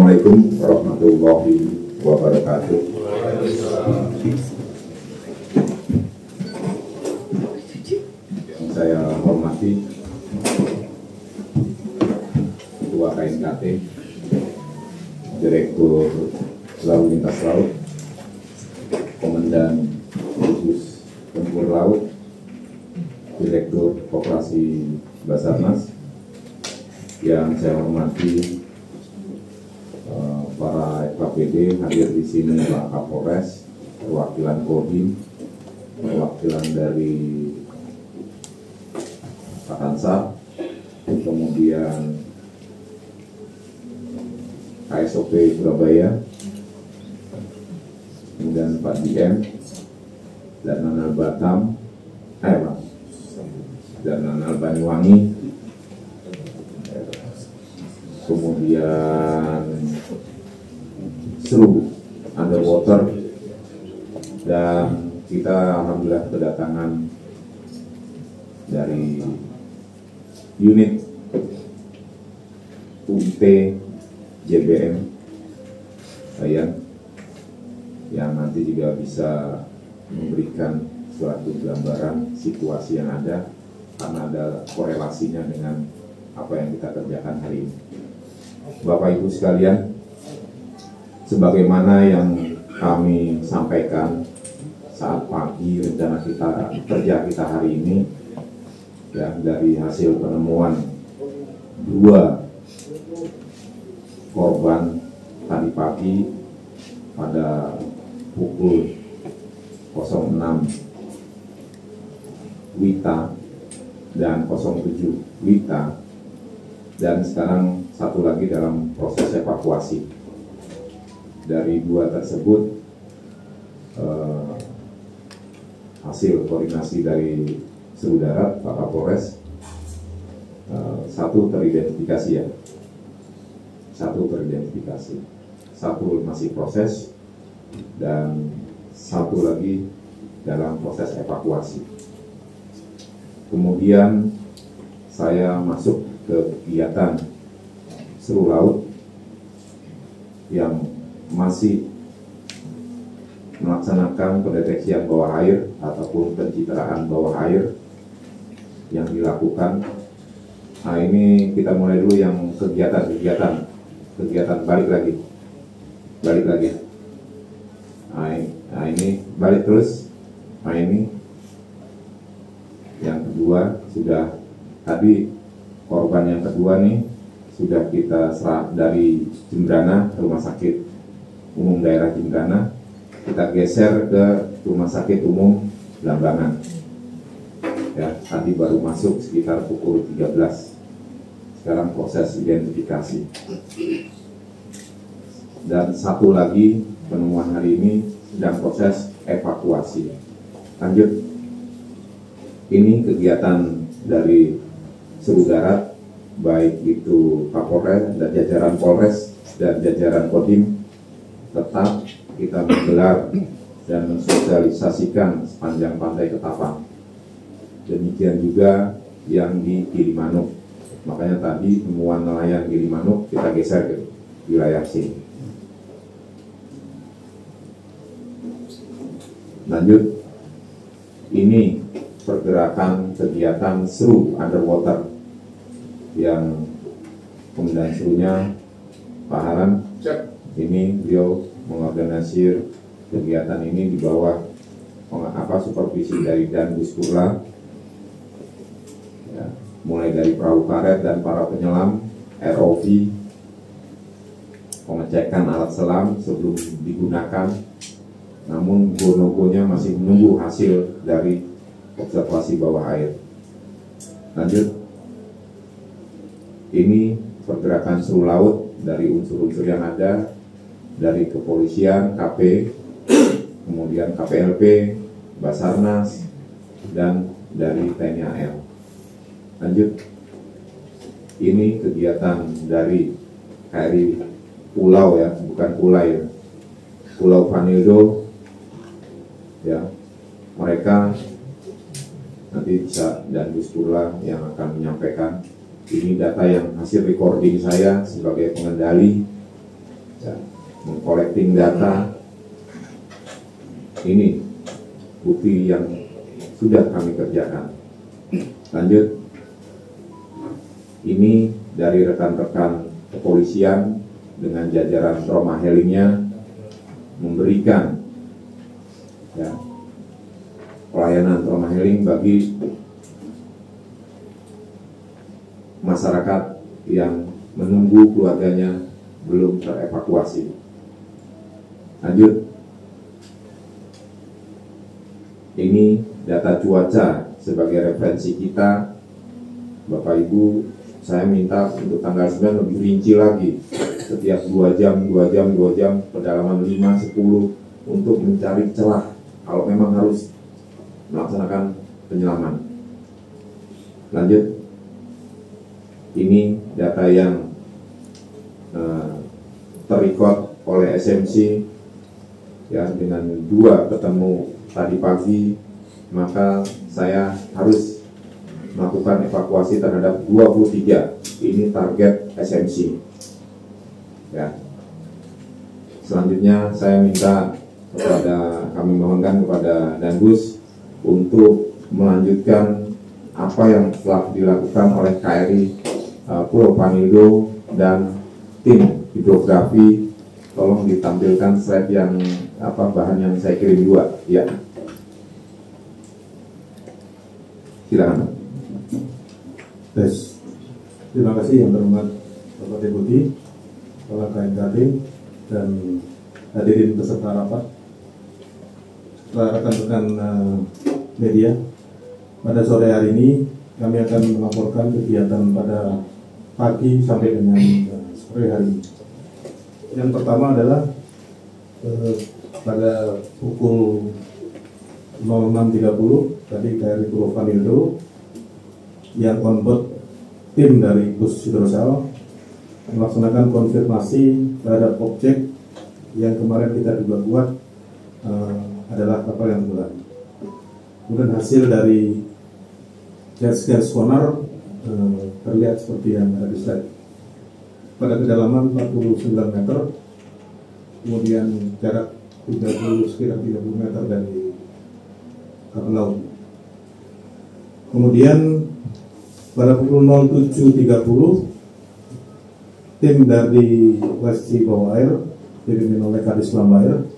Assalamualaikum warahmatullahi wabarakatuh. Yang saya hormati Ketua KNKT, Direktur Lalu Lintas Laut, Komandan Khusus Tempur Laut, Direktur Koperasi Basarnas, yang saya hormati para FKPD hadir di sini, Pak Kapolres, perwakilan Kodim, perwakilan dari Pak Hansar, kemudian KSOP Surabaya, kemudian Pak DM, dan Nanal Batam, dan Nanal Banyuwangi, kemudian seluruh underwater, dan kita alhamdulillah kedatangan dari unit UIT JBM yang nanti juga bisa memberikan suatu gambaran situasi yang ada, karena ada korelasinya dengan apa yang kita kerjakan hari ini. Bapak Ibu sekalian, sebagaimana yang kami sampaikan saat pagi rencana kerja kita hari ini, ya, dari hasil penemuan 2 korban tadi pagi pada pukul 06 WITA dan 07 WITA, dan sekarang satu lagi dalam proses evakuasi. Dari 2 tersebut, hasil koordinasi dari Seru Darat, Pak Kapolres, 1 teridentifikasi, ya, 1 teridentifikasi, 1 masih proses, dan 1 lagi dalam proses evakuasi. Kemudian saya masuk ke kegiatan Seru Laut yang masih melaksanakan pendeteksian bawah air ataupun pencitraan bawah air yang dilakukan. Nah, ini kita mulai dulu yang kegiatan balik lagi. Nah, ini balik terus. Nah, ini yang kedua, sudah tadi korban yang kedua nih sudah kita serah dari Jembrana, Rumah Sakit Umum Daerah Jembrana, kita geser ke Rumah Sakit Umum Blambangan. Ya, tadi baru masuk sekitar pukul 13. Sekarang proses identifikasi. Dan 1 lagi penemuan hari ini sedang proses evakuasi. Lanjut. Ini kegiatan dari Seru Darat, baik itu Kapolres dan jajaran Polres dan jajaran Kodim, tetap kita menggelar dan mensosialisasikan sepanjang pantai Ketapang. Demikian juga yang di Gilimanuk. Makanya tadi temuan nelayan Gilimanuk kita geser ke wilayah sini. Lanjut, ini pergerakan kegiatan Seru Underwater yang Komandan Serunya Pak Haran. Ini beliau mengorganisir kegiatan ini di bawah supervisi dari Danbus Kurla, ya, mulai dari perahu karet dan para penyelam, ROV, pengecekan alat selam sebelum digunakan, namun gonogonya masih menunggu hasil dari observasi bawah air. Lanjut, ini pergerakan Seru Laut dari unsur-unsur yang ada, dari kepolisian, KP, kemudian KPLP, Basarnas, dan dari TNI AL. Lanjut, ini kegiatan dari KRI Pulau, ya, bukan Pulai, ya, Pulau Vanildo, ya, mereka nanti bisa dan Gus Purla yang akan menyampaikan. Ini data yang hasil recording saya sebagai pengendali ya, mengkolekting data. Ini bukti yang sudah kami kerjakan. Lanjut, ini dari rekan-rekan kepolisian dengan jajaran trauma healingnya memberikan ya, pelayanan trauma healing bagi masyarakat yang menunggu keluarganya belum terevakuasi. Lanjut, ini data cuaca sebagai referensi kita. Bapak Ibu, saya minta untuk tanggal 9 lebih rinci lagi. Setiap 2 jam, kedalaman 5, 10 untuk mencari celah kalau memang harus melaksanakan penyelaman. Lanjut, ini data yang terrecord oleh SMC ya, dengan 2 ketemu tadi pagi, maka saya harus melakukan evakuasi terhadap 23. Ini target SMC ya. Selanjutnya saya minta kami mohonkan kepada Danbus untuk melanjutkan apa yang telah dilakukan oleh KRI Pulau Panildo dan tim hidrografi. Tolong ditampilkan slide yang bahan yang saya kirim juga ya. Silakan. Terima kasih yang terhormat Bapak Deputi, Kepala KNKT, dan hadirin peserta rapat, rekan-rekan media. Pada sore hari ini kami akan melaporkan kegiatan pada pagi sampai dengan sore hari ini. Yang pertama adalah pada pukul 06.30 tadi KRI Pulau Vanildo yang onboard tim dari Pus Hidrosal melaksanakan konfirmasi terhadap objek yang kemarin kita juga buat adalah kapal yang tenggelam. Kemudian hasil dari gas sonar terlihat seperti yang ada di slide. Pada kedalaman 49 meter, kemudian jarak sekitar 30 meter dari kapal laut. Kemudian pada pukul 07.30 tim dari WSC bawah air dipimpin oleh Kadis Lambair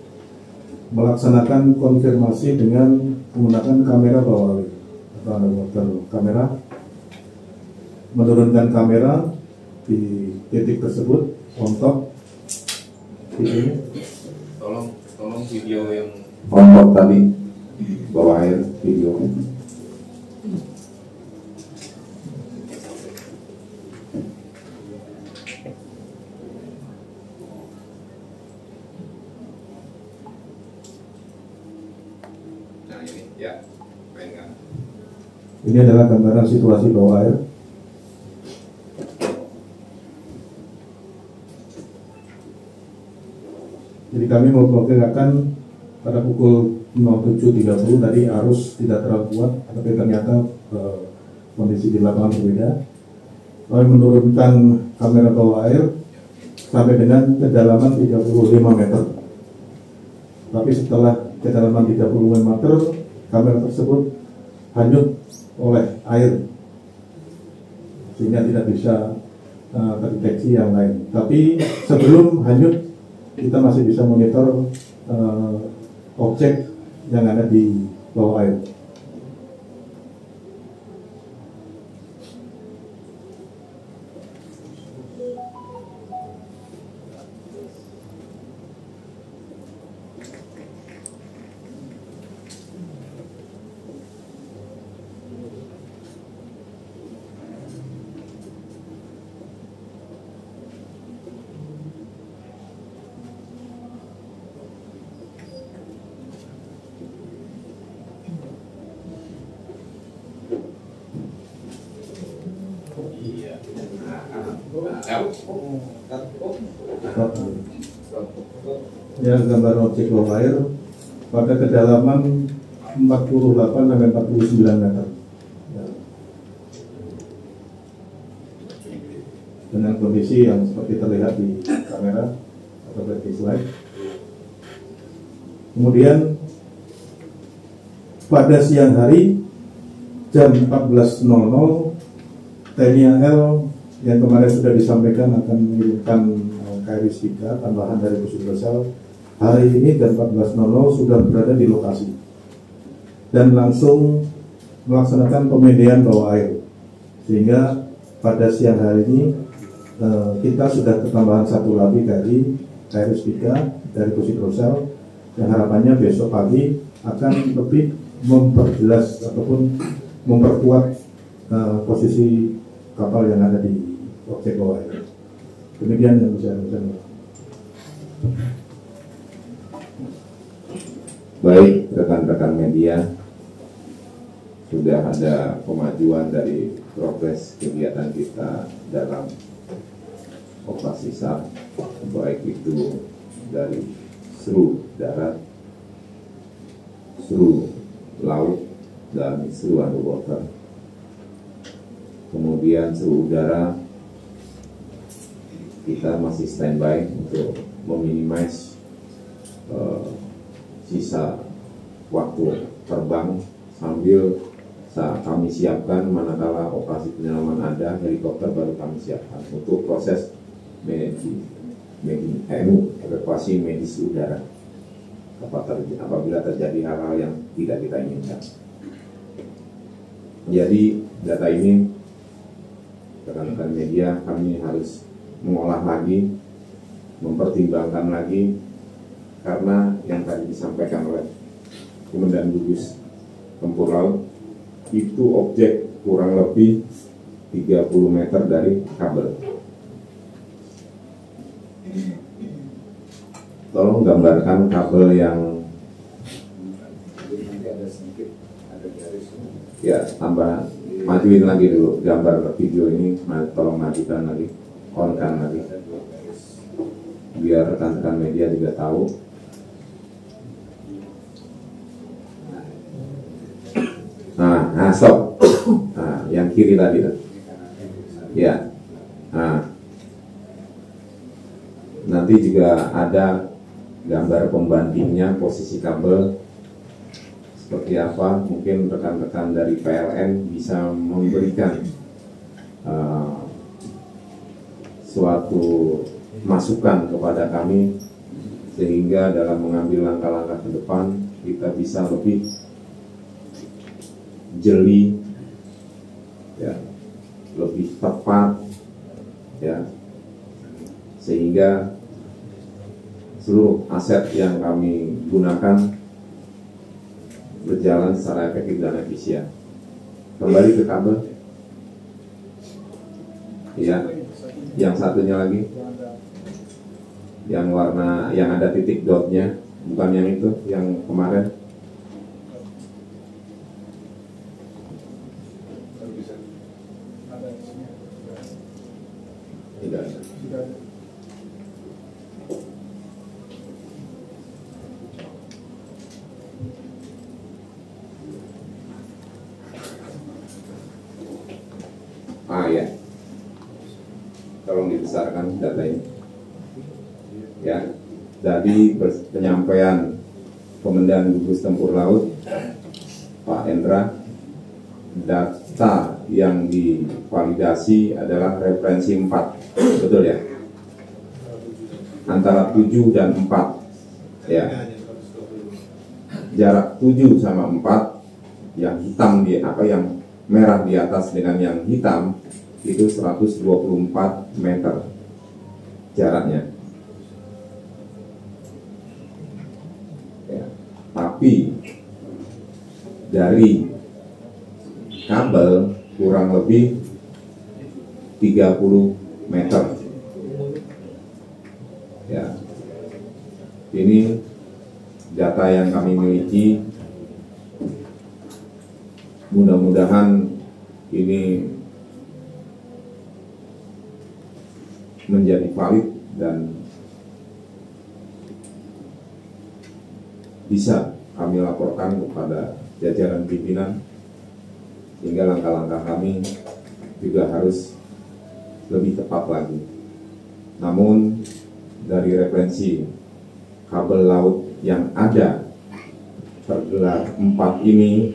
melaksanakan konfirmasi dengan menggunakan kamera bawah air atau underwater kamera, menurunkan kamera di titik tersebut untuk videonya. Tolong video yang on tadi bawah air video. Ya, mainkan. Ini adalah gambaran situasi bawah air. Jadi kami memperkirakan pada pukul 07.30 tadi arus tidak terlalu kuat, tapi ternyata kondisi di lapangan berbeda. Kami menurunkan kamera bawah air sampai dengan kedalaman 35 meter. Tapi setelah kedalaman 35 meter, kamera tersebut hanyut oleh air sehingga tidak bisa terdeteksi yang lain. Tapi sebelum hanyut kita masih bisa monitor objek yang ada di bawah air. Ya, gambar objek bawah air pada kedalaman 48 sampai 49 meter. Ya. Dengan kondisi yang seperti terlihat di kamera seperti slide. Kemudian pada siang hari jam 14.00 TNI AL yang kemarin sudah disampaikan akan mengirimkan KRI 3 tambahan dari Pusat Resel. Hari ini jam 14.00 sudah berada di lokasi dan langsung melaksanakan pemediaan bawah air, sehingga pada siang hari ini kita sudah ketambahan satu lagi dari KRI 3 dari Pusat Resel, yang harapannya besok pagi akan lebih memperjelas ataupun memperkuat posisi kapal yang ada di objek bawah air. Demikian yang bisa saya sampaikan. Baik, rekan-rekan media, sudah ada kemajuan dari progres kegiatan kita dalam operasi SAR, baik itu dari seru darat, seru laut, dan seru underwater. Kemudian seru udara, kita masih standby untuk meminimais sisa waktu terbang sambil kami siapkan manakala operasi penyelaman ada, helikopter baru kami siapkan untuk proses evakuasi medis udara apabila terjadi hal-hal yang tidak kita inginkan. Jadi data ini, rekan-rekan media, kami harus mengolah lagi, mempertimbangkan lagi, karena yang tadi disampaikan oleh Komandan Gugus Tempur Laut, itu objek kurang lebih 30 meter dari kabel. Tolong gambarkan kabel yang ya, tambah majuin lagi dulu gambar video ini, tolong majukan lagi, on-kan lagi, biar rekan-rekan media juga tahu. Nah, stop. Nah, yang kiri tadi, ya. Nah, nanti juga ada gambar pembandingnya posisi kabel seperti apa. Mungkin rekan-rekan dari PLN bisa memberikan suatu masukan kepada kami, sehingga dalam mengambil langkah-langkah ke depan kita bisa lebih jeli, ya, lebih tepat, ya, sehingga seluruh aset yang kami gunakan berjalan secara efektif dan efisien. Kembali ke kabel, ya, yang satunya lagi, yang warna, yang ada titik dotnya, bukan yang itu, yang kemarin. Tidak ada. Ya, tolong dibesarkan data ini. Ya, dari penyampaian Komandan Gugus Tempur Laut Pak Endra, data yang divalidasi adalah referensi 4, betul ya? Antara 7 dan 4, ya. Jarak 7 sama 4, yang hitam di yang merah di atas dengan yang hitam itu 124 meter jaraknya. Ya. Tapi dari kabel kurang lebih 30 meter. Ya. Ini data yang kami miliki. Mudah-mudahan ini menjadi valid dan bisa kami laporkan kepada jajaran pimpinan, sehingga langkah-langkah kami juga harus lebih tepat lagi. Namun dari referensi kabel laut yang ada tergelar 4 ini,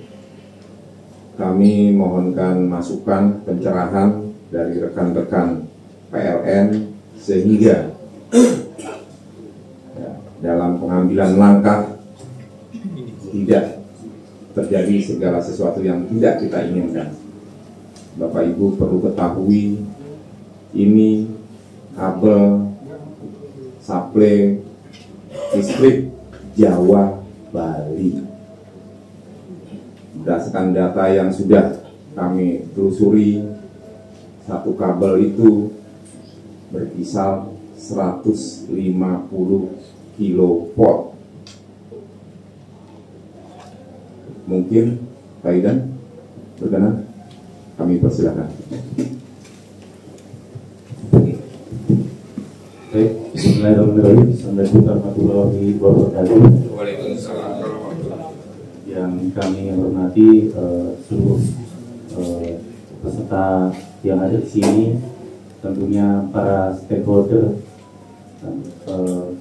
kami mohonkan masukan pencerahan dari rekan-rekan PLN sehingga dalam pengambilan langkah tidak terjadi segala sesuatu yang tidak kita inginkan. Bapak Ibu perlu ketahui, ini kabel suplai listrik Jawa Bali. Berdasarkan data yang sudah kami telusuri, satu kabel itu berkisar 150 kilovolt. Mungkin Pak Idan berkenan, kami persilakan. Baik, bismillahirrahmanirrahim. Assalamualaikum warahmatullahi wabarakatuh. Waalaikumsalam. Yang kami hormati seluruh peserta yang ada di sini, tentunya para stakeholder.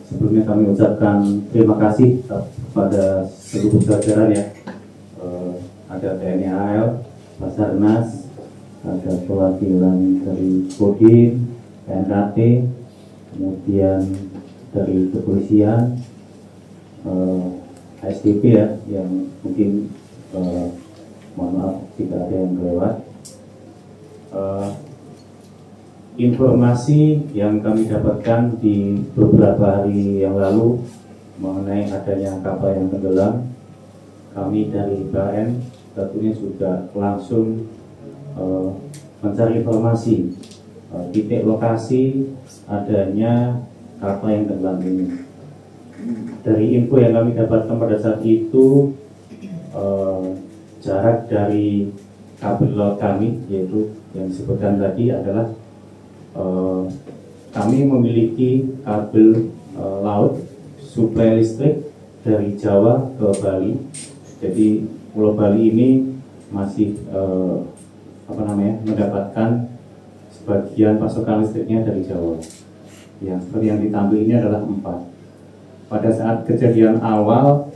Sebelumnya kami ucapkan terima kasih kepada seluruh jajaran ya. Ada TNI AL, Basarnas, ada perwakilan dari Kodim, KNKT, kemudian dari kepolisian, ASDP ya, yang mungkin mohon maaf jika ada yang kelewat. Informasi yang kami dapatkan di beberapa hari yang lalu mengenai adanya kapal yang tenggelam, kami dari PLN tentunya sudah langsung mencari informasi titik lokasi adanya kapal yang tenggelam ini. Dari info yang kami dapatkan pada saat itu, jarak dari kabel laut kami, yaitu yang disebutkan tadi adalah kami memiliki kabel laut suplai listrik dari Jawa ke Bali. Jadi Pulau Bali ini masih mendapatkan sebagian pasokan listriknya dari Jawa. Yang seperti yang ditampil ini adalah 4. Pada saat kejadian awal,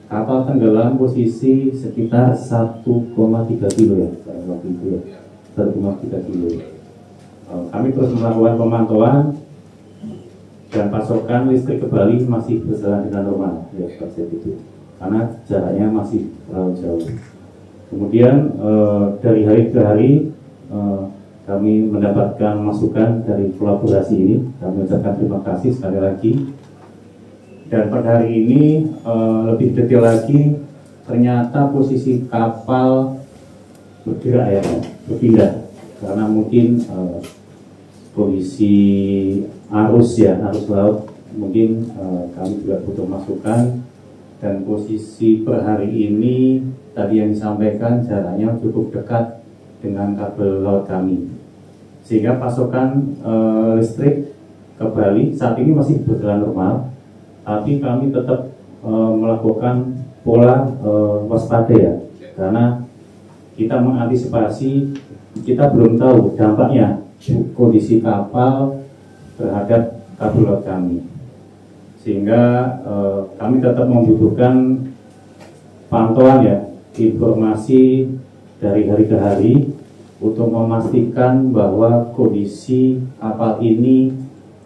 kapal tenggelam posisi sekitar 1,3 kilo ya, waktu itu ya, 1,3 kilo. Kami terus melakukan pemantauan dan pasokan listrik ke Bali masih berjalan dengan normal ya, itu, karena jaraknya masih terlalu jauh. Kemudian dari hari ke hari kami mendapatkan masukan dari kolaborasi ini. Kami ucapkan terima kasih sekali lagi. Dan pada hari ini lebih detail lagi, ternyata posisi kapal bergerak ya, berpindah karena mungkin kondisi arus laut, mungkin kami juga butuh masukan. Dan posisi per hari ini tadi yang disampaikan jaraknya cukup dekat dengan kabel laut kami, sehingga pasokan listrik ke Bali saat ini masih berjalan normal, tapi kami tetap melakukan pola waspada ya, karena kita mengantisipasi, kita belum tahu dampaknya kondisi kapal terhadap kabel laut kami, sehingga kami tetap membutuhkan pantauan ya, informasi dari hari ke hari untuk memastikan bahwa kondisi kapal ini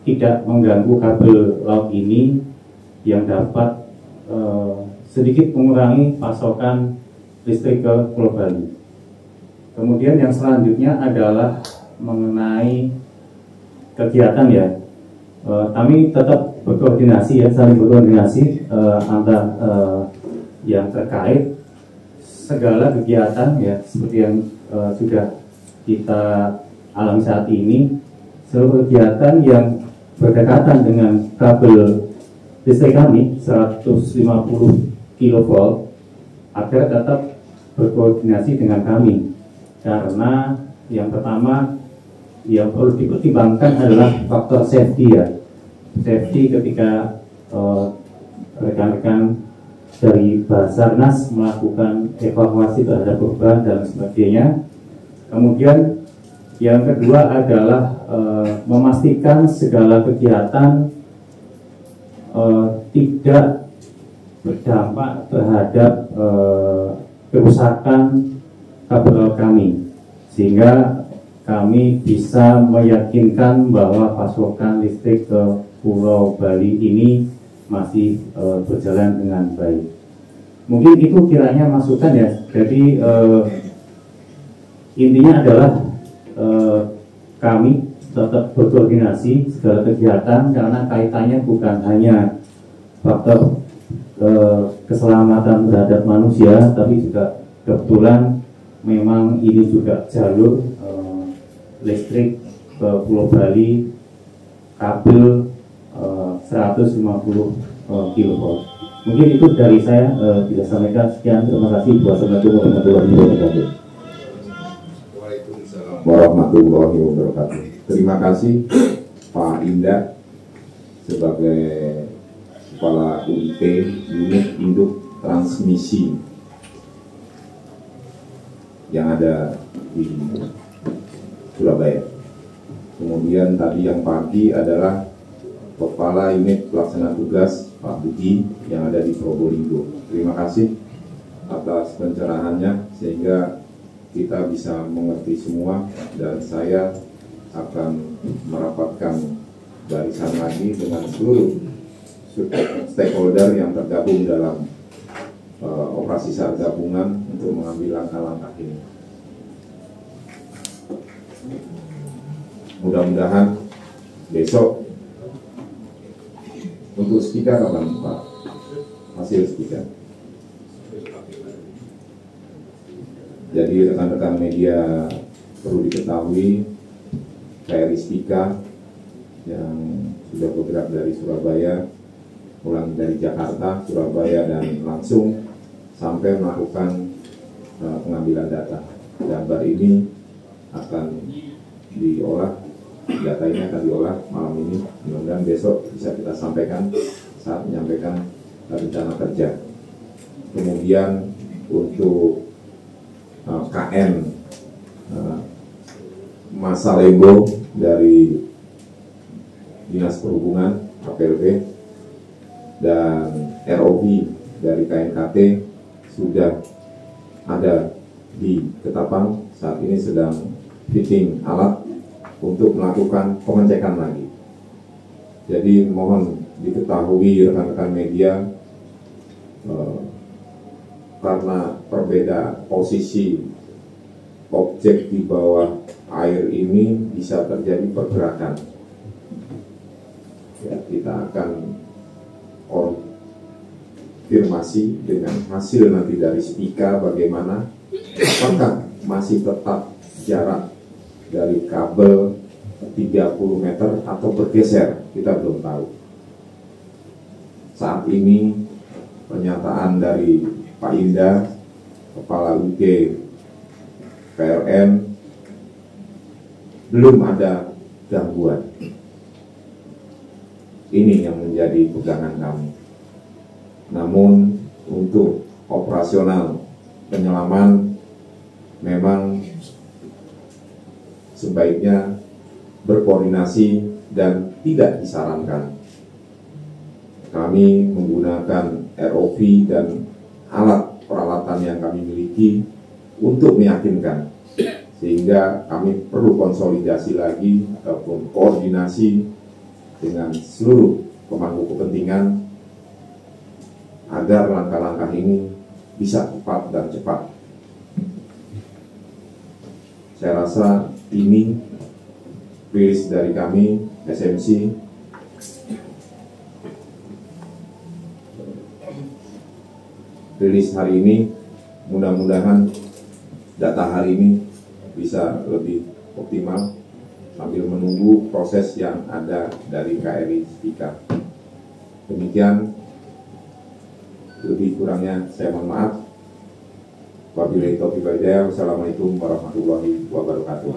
tidak mengganggu kabel laut ini yang dapat sedikit mengurangi pasokan listrik ke Pulau Bali. Kemudian yang selanjutnya adalah mengenai kegiatan ya. Kami tetap berkoordinasi ya, saling berkoordinasi antar yang terkait segala kegiatan ya, seperti yang sudah kita alami saat ini. Seluruh kegiatan yang berdekatan dengan kabel listrik kami 150 kV agar tetap berkoordinasi dengan kami, karena yang pertama yang perlu dipertimbangkan adalah faktor safety ya, safety ketika rekan-rekan dari Basarnas melakukan evakuasi terhadap korban dan sebagainya. Kemudian Yang kedua adalah memastikan segala kegiatan tidak berdampak terhadap kerusakan kabel kami, sehingga kami bisa meyakinkan bahwa pasokan listrik ke Pulau Bali ini masih berjalan dengan baik. Mungkin itu kiranya masukan ya. Jadi intinya adalah kami tetap berkoordinasi segala kegiatan, karena kaitannya bukan hanya faktor keselamatan terhadap manusia, tapi juga kebetulan memang ini juga jalur listrik ke Pulau Bali, kabel 150 kV. Mungkin itu dari saya, bisa sampaikan. Sekian, terima kasih. Wassalamualaikum warahmatullahi wabarakatuh. Waalaikumsalam warahmatullahi wabarakatuh. Terima kasih Pak Indah sebagai Kepala UIT Unit Induk Transmisi yang ada di Surabaya. Kemudian tadi yang pagi adalah Kepala Unit Pelaksana Tugas Pak Budi yang ada di Probolinggo. Terima kasih atas pencerahannya sehingga kita bisa mengerti semua, dan saya akan merapatkan barisan lagi dengan seluruh stakeholder yang tergabung dalam operasi SAR gabungan untuk mengambil langkah-langkah ini. Mudah-mudahan besok untuk speaker kapan Pak? Hasil speaker. Jadi rekan-rekan media perlu diketahui, KRI Spika yang sudah bergerak dari Surabaya, pulang dari Jakarta, Surabaya, dan langsung sampai melakukan pengambilan data. Gambar ini akan diolah, data ini akan diolah malam ini. Mudah-mudahan besok bisa kita sampaikan saat menyampaikan rencana kerja. Kemudian untuk KN Masalebo dari Dinas Perhubungan KPLB dan ROV dari KNKT sudah ada di Ketapang, saat ini sedang fitting alat untuk melakukan pengecekan lagi. Jadi mohon diketahui rekan-rekan media, karena perbeda posisi objek di bawah air ini bisa terjadi pergerakan. Ya, kita akan konfirmasi dengan hasil nanti dari Spika bagaimana, apakah masih tetap jarak dari kabel 30 meter atau bergeser, kita belum tahu. Saat ini pernyataan dari Pak Indah, Kepala UG PLN, belum ada gangguan. Ini yang menjadi pegangan kami. Namun untuk operasional penyelaman memang sebaiknya berkoordinasi dan tidak disarankan. Kami menggunakan ROV dan alat peralatan yang kami miliki untuk meyakinkan, sehingga kami perlu konsolidasi lagi ataupun koordinasi dengan seluruh pemangku kepentingan agar langkah-langkah ini bisa tepat dan cepat. Saya rasa ini rilis dari kami SMC. Rilis hari ini, mudah-mudahan data hari ini bisa lebih optimal sambil menunggu proses yang ada dari KRI Spika. Demikian, lebih kurangnya saya mohon maaf. Wabillahi taufiq wal hidayah. Wassalamualaikum warahmatullahi wabarakatuh.